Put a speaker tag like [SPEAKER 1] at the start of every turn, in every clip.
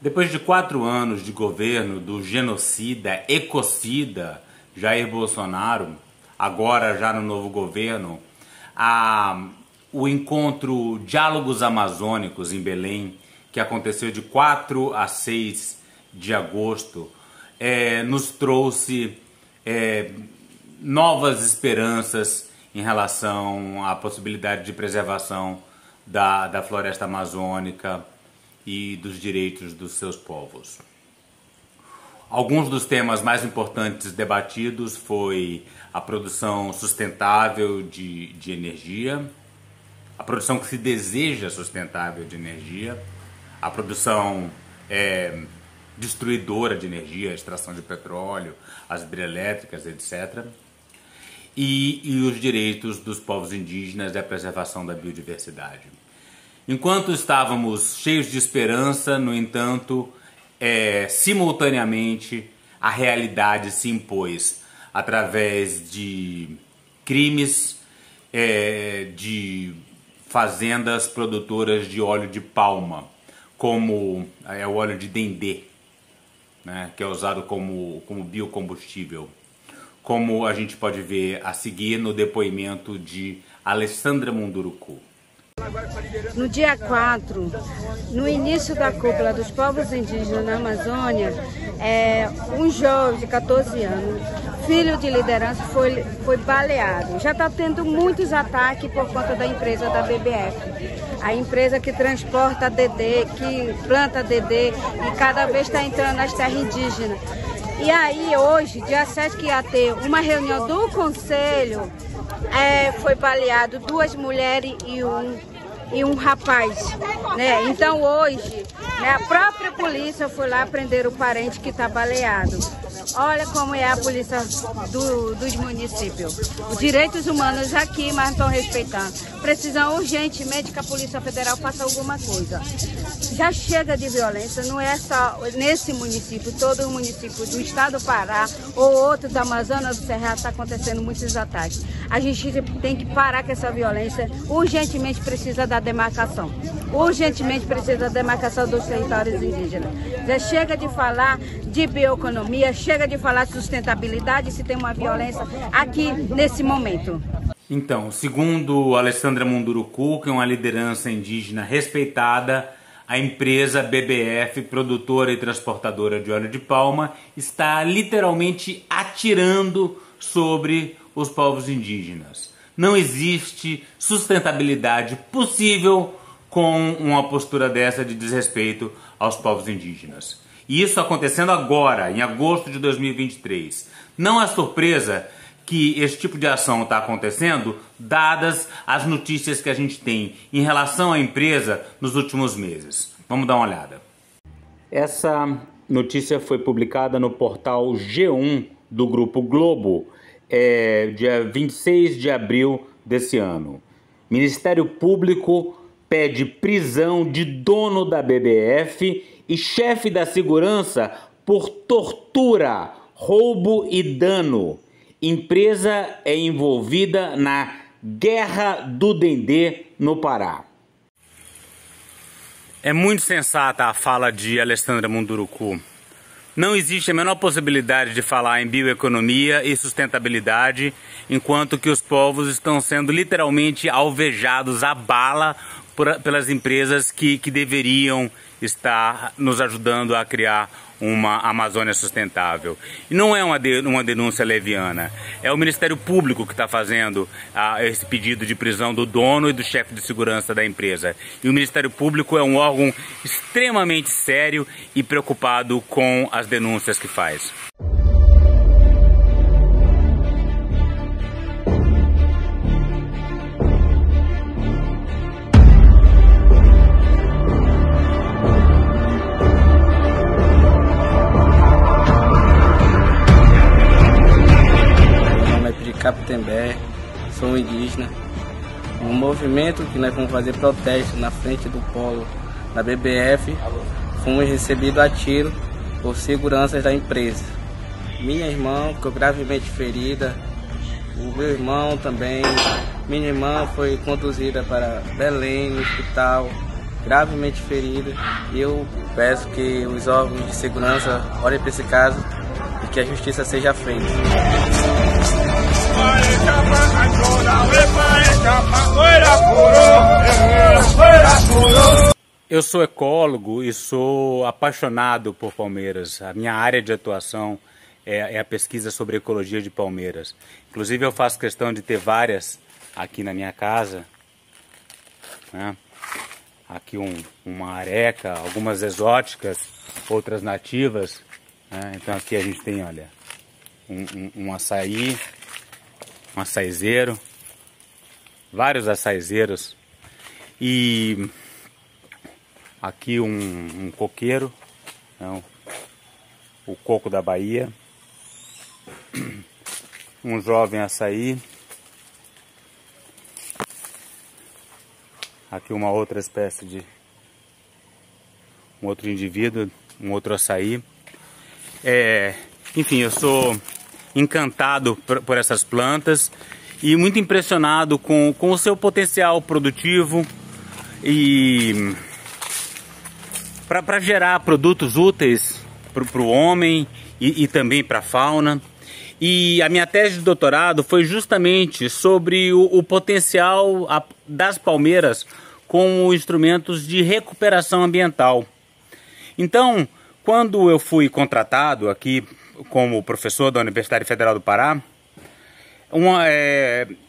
[SPEAKER 1] Depois de 4 anos de governo do genocida, ecocida Jair Bolsonaro, agora já no novo governo, o encontro Diálogos Amazônicos em Belém, que aconteceu de 4 a 6 de agosto, nos trouxe novas esperanças em relação à possibilidade de preservação da floresta amazônica e dos direitos dos seus povos. Alguns dos temas mais importantes debatidos foi a produção sustentável de energia, a produção que se deseja sustentável de energia, a produção destruidora de energia, a extração de petróleo, as hidrelétricas, etc. E os direitos dos povos indígenas e a preservação da biodiversidade. Enquanto estávamos cheios de esperança, no entanto, simultaneamente a realidade se impôs através de crimes de fazendas produtoras de óleo de palma, como o óleo de dendê, né, que é usado como biocombustível, como a gente pode ver a seguir no depoimento de Alessandra Munduruku.
[SPEAKER 2] No dia 4, no início da cúpula dos povos indígenas na Amazônia, um jovem de 14 anos, filho de liderança, foi baleado. Já está tendo muitos ataques por conta da empresa da BBF. A empresa que transporta DD, que planta DD e cada vez está entrando nas terras indígenas. E aí hoje, dia 7, que ia ter uma reunião do conselho, foi baleado 2 mulheres e um rapaz, né? Então hoje, né, a própria polícia foi lá prender o parente que está baleado. Olha como é a polícia dos municípios. Os direitos humanos aqui, mas não estão respeitando. Precisam urgentemente que a Polícia Federal faça alguma coisa. Já chega de violência, não é só nesse município, todo o município do estado do Pará ou outro da Amazonas do Cerrado está acontecendo muitos ataques. A gente tem que parar com essa violência, urgentemente precisa da demarcação. Urgentemente precisa da demarcação dos territórios indígenas. Já chega de falar de bioeconomia, chega de falar de sustentabilidade se tem uma violência aqui nesse momento.
[SPEAKER 1] Então, segundo Alessandra Munduruku, que é uma liderança indígena respeitada, a empresa BBF, produtora e transportadora de óleo de palma, está literalmente atirando sobre os povos indígenas. Não existe sustentabilidade possível com uma postura dessa de desrespeito aos povos indígenas. E isso acontecendo agora, em agosto de 2023. Não é surpresa que esse tipo de ação está acontecendo, dadas as notícias que a gente tem em relação à empresa nos últimos meses. Vamos dar uma olhada. Essa notícia foi publicada no portal G1 do Grupo Globo, dia 26 de abril desse ano. Ministério Público pede prisão de dono da BBF e chefe da segurança por tortura, roubo e dano. Empresa é envolvida na Guerra do Dendê no Pará. É muito sensata a fala de Alessandra Munduruku. Não existe a menor possibilidade de falar em bioeconomia e sustentabilidade, enquanto que os povos estão sendo literalmente alvejados a bala pelas empresas que deveriam estar nos ajudando a criar uma Amazônia sustentável. E não é uma denúncia leviana, é o Ministério Público que está fazendo esse pedido de prisão do dono e do chefe de segurança da empresa. E o Ministério Público é um órgão extremamente sério e preocupado com as denúncias que faz.
[SPEAKER 3] Capitembé, sou indígena. Um movimento que nós vamos fazer protesto na frente do polo da BBF, fomos recebidos a tiro por seguranças da empresa. Minha irmã ficou gravemente ferida, o meu irmão também. Minha irmã foi conduzida para Belém, no hospital. gravemente ferido. E eu peço que os órgãos de segurança olhem para esse caso e que a justiça seja feita.
[SPEAKER 1] Eu sou ecólogo e sou apaixonado por palmeiras. A minha área de atuação é a pesquisa sobre ecologia de palmeiras. Inclusive eu faço questão de ter várias aqui na minha casa, né? Aqui uma areca, algumas exóticas, outras nativas, né? Então aqui a gente tem, olha, um açaí, um açaizeiro, vários açaizeiros e aqui um coqueiro, né? O coco da Bahia, um jovem açaí, aqui uma outra espécie de um outro indivíduo, um outro açaí. Enfim, eu sou encantado por essas plantas e muito impressionado com o seu potencial produtivo e para gerar produtos úteis para o homem e também para a fauna. E a minha tese de doutorado foi justamente sobre o potencial das palmeiras como instrumentos de recuperação ambiental. Então, quando eu fui contratado aqui como professor da Universidade Federal do Pará,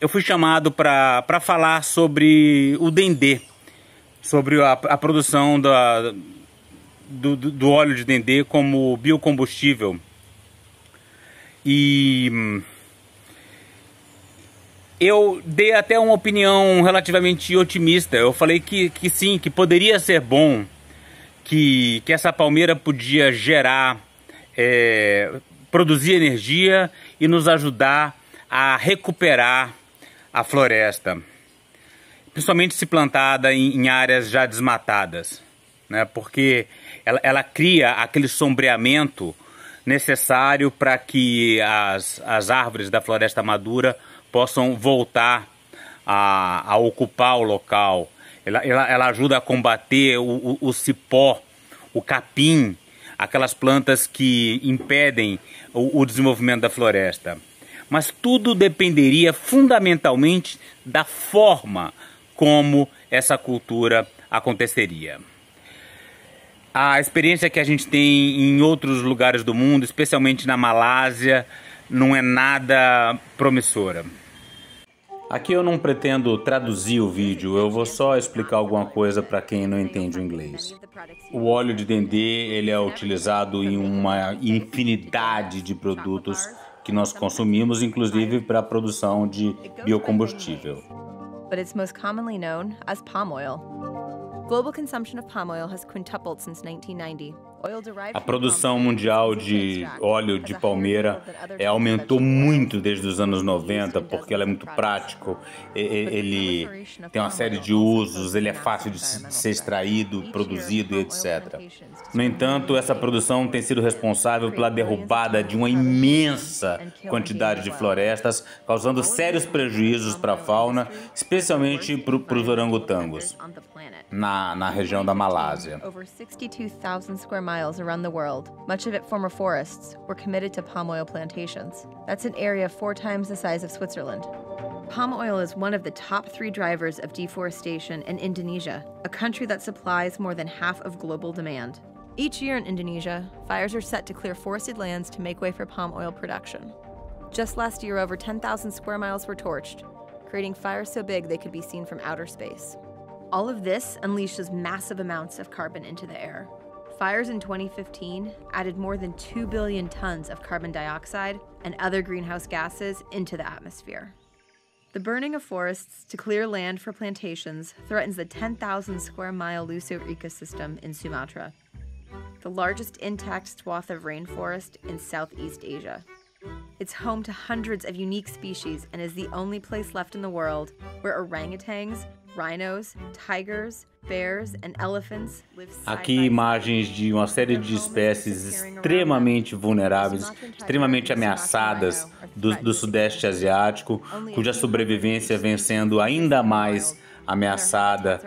[SPEAKER 1] eu fui chamado para falar sobre o dendê, sobre a produção do óleo de dendê como biocombustível. E eu dei até uma opinião relativamente otimista. Eu falei que sim, que poderia ser bom, que essa palmeira podia gerar, produzir energia e nos ajudar a recuperar a floresta, principalmente se plantada em áreas já desmatadas, né? Porque ela cria aquele sombreamento necessário para que as árvores da floresta madura possam voltar a ocupar o local. Ela ajuda a combater o cipó, o capim, aquelas plantas que impedem o desenvolvimento da floresta. Mas tudo dependeria fundamentalmente da forma como essa cultura aconteceria. A experiência que a gente tem em outros lugares do mundo, especialmente na Malásia, não é nada promissora. Aqui eu não pretendo traduzir o vídeo, eu vou só explicar alguma coisa para quem não entende o inglês. O óleo de dendê ele é utilizado em uma infinidade de produtos que nós consumimos, inclusive para a produção de biocombustível.
[SPEAKER 4] But it's most commonly known as palm oil. Global consumption of palm oil has quintupled since 1990.
[SPEAKER 1] A produção mundial de óleo de palmeira aumentou muito desde os anos 90, porque ela é muito prático, ele tem uma série de usos, ele é fácil de ser extraído, produzido e etc. No entanto, essa produção tem sido responsável pela derrubada de uma imensa quantidade de florestas, causando sérios prejuízos para a fauna, especialmente para os orangotangos, na região da Malásia.
[SPEAKER 4] Over 62,000 square miles around the world, much of it former forests, were committed to palm oil plantations. That's an area 4 times the size of Switzerland. Palm oil is one of the top 3 drivers of deforestation in Indonesia, a country that supplies more than half of global demand. Each year in Indonesia, fires are set to clear forested lands to make way for palm oil production. Just last year, over 10,000 square miles were torched, creating fires so big they could be seen from outer space. All of this unleashes massive amounts of carbon into the air. Fires in 2015 added more than 2 billion tons of carbon dioxide and other greenhouse gases into the atmosphere. The burning of forests to clear land for plantations threatens the 10,000 square mile Luso ecosystem in Sumatra, the largest intact swath of rainforest in Southeast Asia. It's home to hundreds of unique species and is the only place left in the world where orangutans, rhinos, tigers, bears and elephants live side by side.
[SPEAKER 1] Aqui imagens de uma série de espécies extremamente vulneráveis, extremamente ameaçadas do Sudeste Asiático, cuja sobrevivência vem sendo ainda mais ameaçada,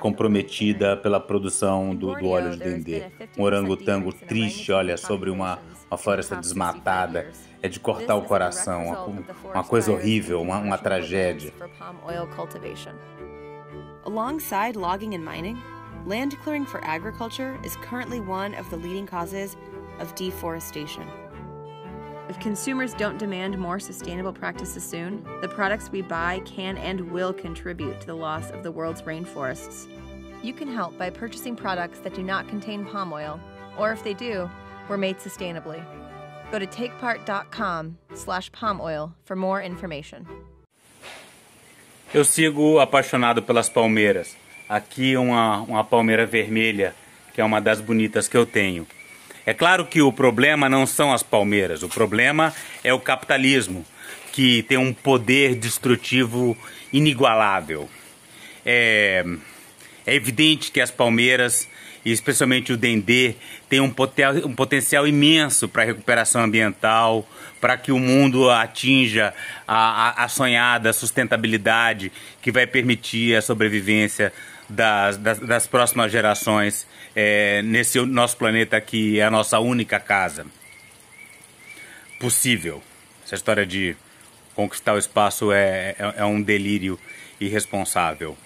[SPEAKER 1] comprometida pela produção do óleo de dendê. Um orangotango triste, olha, sobre uma floresta desmatada. É de cortar o coração, uma coisa horrível, uma tragédia.
[SPEAKER 4] Alongside logging and mining, land clearing for agriculture is currently one of the leading causes of deforestation. If consumers don't demand more sustainable practices soon, the products we buy can and will contribute to the loss of the world's rainforests. You can help by purchasing products that do not contain palm oil, or if they do, were made sustainably. Go to takepart.com/palm oil for more information.
[SPEAKER 1] Eu sigo apaixonado pelas palmeiras. Aqui uma palmeira vermelha, que é uma das bonitas que eu tenho. É claro que o problema não são as palmeiras, o problema é o capitalismo, que tem um poder destrutivo inigualável. É evidente que as palmeiras, e especialmente o dendê, tem um potencial imenso para a recuperação ambiental, para que o mundo atinja a sonhada sustentabilidade que vai permitir a sobrevivência das próximas gerações nesse nosso planeta que é a nossa única casa possível. Essa história de conquistar o espaço é um delírio irresponsável.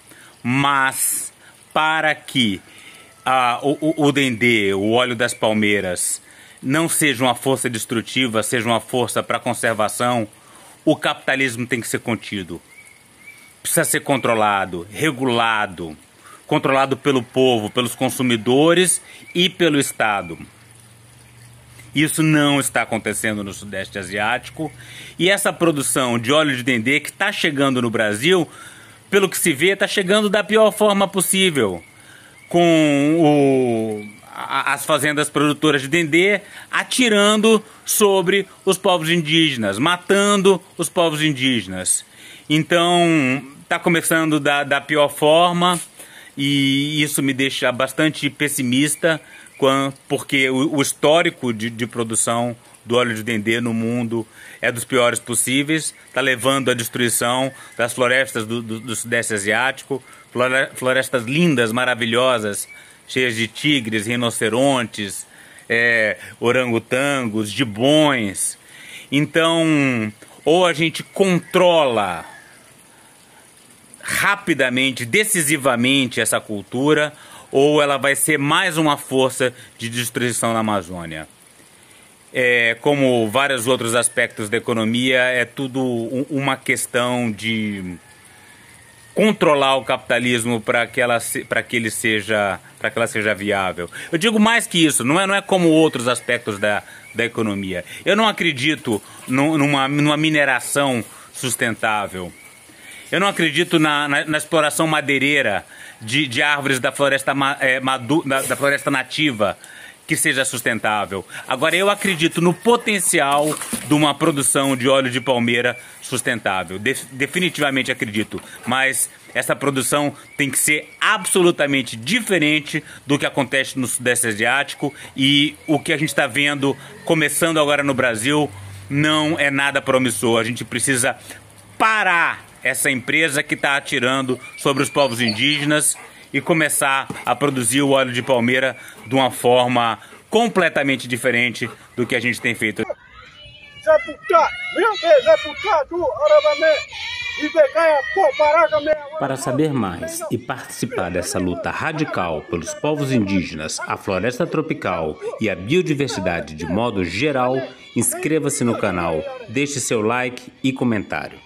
[SPEAKER 1] Mas para que o dendê, o óleo das palmeiras, não seja uma força destrutiva, seja uma força para conservação, o capitalismo tem que ser contido. Precisa ser controlado, regulado, controlado pelo povo, pelos consumidores e pelo Estado. Isso não está acontecendo no Sudeste Asiático. E essa produção de óleo de dendê que está chegando no Brasil, pelo que se vê, está chegando da pior forma possível. Com as fazendas produtoras de dendê atirando sobre os povos indígenas, matando os povos indígenas. Então, está começando da pior forma e isso me deixa bastante pessimista, porque o histórico de produção do óleo de dendê no mundo é dos piores possíveis, está levando à destruição das florestas do Sudeste Asiático, florestas lindas, maravilhosas, cheias de tigres, rinocerontes, orangotangos, gibões. Então, ou a gente controla rapidamente, decisivamente essa cultura, ou ela vai ser mais uma força de destruição na Amazônia. Como vários outros aspectos da economia, é tudo uma questão de controlar o capitalismo para que ela seja viável. Eu digo mais que isso, não é como outros aspectos da economia. Eu não acredito numa mineração sustentável. Eu não acredito na exploração madeireira de árvores da floresta, da floresta nativa que seja sustentável. Agora, eu acredito no potencial de uma produção de óleo de palmeira sustentável. Definitivamente acredito. Mas essa produção tem que ser absolutamente diferente do que acontece no Sudeste Asiático, e o que a gente está vendo começando agora no Brasil não é nada promissor. A gente precisa parar essa empresa que está atirando sobre os povos indígenas e começar a produzir o óleo de palmeira de uma forma completamente diferente do que a gente tem feito.
[SPEAKER 5] Para saber mais e participar dessa luta radical pelos povos indígenas, a floresta tropical e a biodiversidade de modo geral, inscreva-se no canal, deixe seu like e comentário.